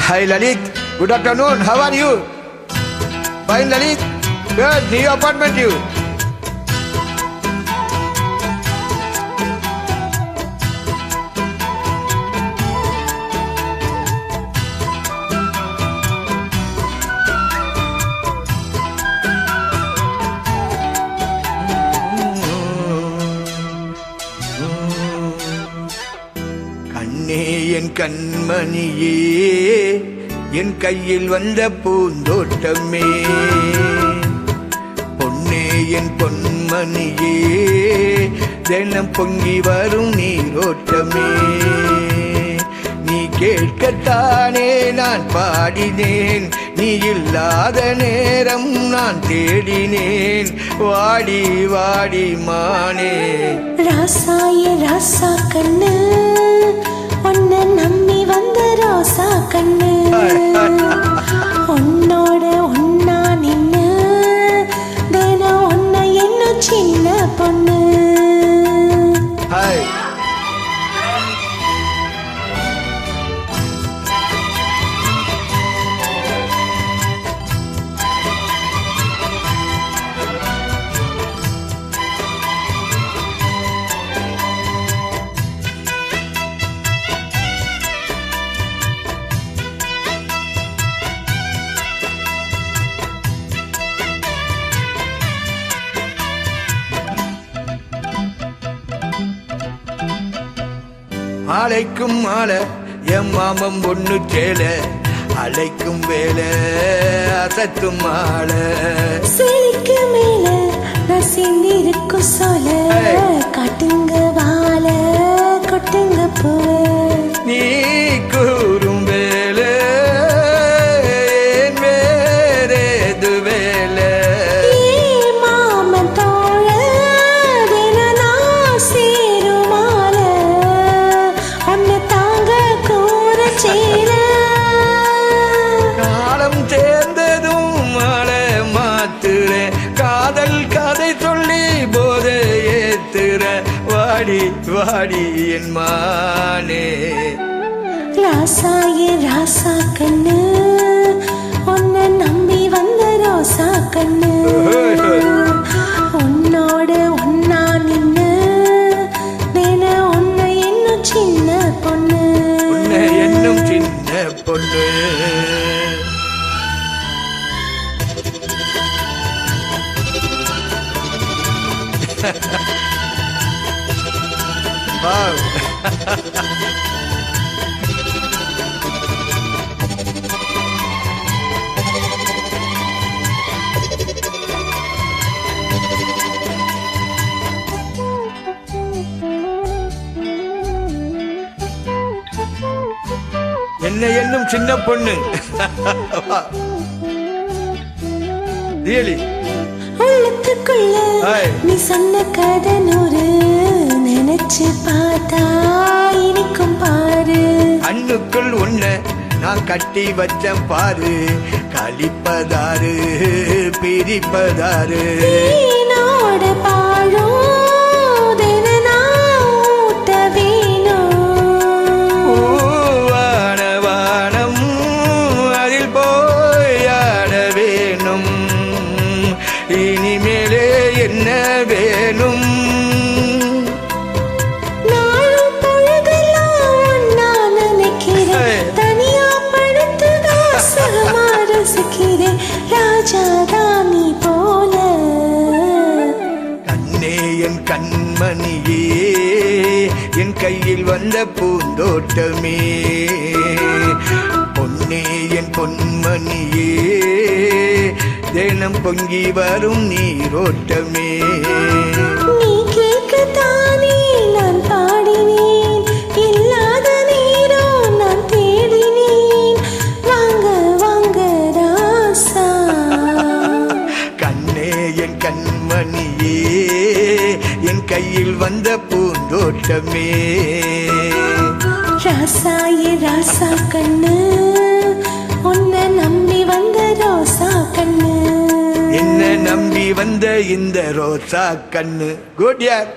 Hi Lalit, good afternoon. How are you? Fine Lalit. Good. New apartment you. கண்ணே என் கண்மணியே, என் கையில் வந்த பூந்தோட்டமே, பொன்னே என் பொன்மணியே, தினம் பொங்கி வரும் நீரோட்டமே. நீ கேட்கத்தானே நான் பாடினேன், நீ இல்லாத நேரம் நான் தேடினேன். வாடி வாடி மானே ராசாயே ராசா கண்ணு, உன்னை நம்பி வந்த ரோசா கண்ணு, உன்னோட ஒன்னா நின்னு தினம் ஒன்ன என்ன சின்ன பொண்ணு. ஹாய் அழைக்கும் மாலை என் மாமம் ஒண்ணு சேல, அழைக்கும் வேலை அசத்தும் மாலை. சிலைக்கு மேல நசிந்திருக்கும் சோல, காட்டுங்க வாழ கொட்டுங்க பூ. நீ கூறும் வேலை வேறேது வேலை. மாமன் தோழ தினா சேரும் மால, ஒன்னு தாங்க கூற சேர. காலம் சேர்ந்ததும் மாலை மாத்துறேன், காதல் கதை சொல்லி போதை ஏத்துற. வாடி வாடி என் மானே ராசாயே ராசா கண்ணு, உன்னை நம்பி வந்த ரோசா கண்ணு, உன்னோட ஒன்னா நின்னு தினம் ஒன்ன என்ன சின்ன பொண்ணு. உன்னை என்னும் சின்ன பொண்ணு. Wow. என்ன என்னும் சின்ன பொண்ணு. ரியலி உள்ளத்துக்குள்ள நீ சொன்ன கதை நூறு, நினைச்சு பார்த்தா இனிக்கும் பாரு. கண்ணுக்குள் உன்னை நான் கட்டி வச்சேன் பாரு, கழிப்பதாரு பிரிப்பதாரு. என்னோட பாழும் தினம் ஊட்ட வேணும். வானம் அதில் போயாட வேணும், இனிமேலே என்ன வேணும். நாளும் பொழுதெல்லாம் நான் நினைக்கிறேன், தனியா படுத்துதான் சுகமா ரசிக்கிறேன், ராஜாதானி போல. கண்ணே என் கண்மணியே, என் கையில் வந்த பூந்தோட்டமே, பொன்னே என் பொன்மணியே, தினம் பொங்கி வரும் நீரோட்டமே. நீ கேட்கத்தானே நான் பாடினேன், இல்லாத நேரம் நான் தேடினேன். வாங்க வாங்க ராசா. கண்ணே என் கண்மணியே, என் கையில் வந்த பூந்தோட்டமே. ராசாயே ராசா கண்ணு, உன்னை நம்பி வந்த ரோசா கண்ணு, என்ன நம்பி வந்த இந்த ரோசா கண்ணு. குட் யார்.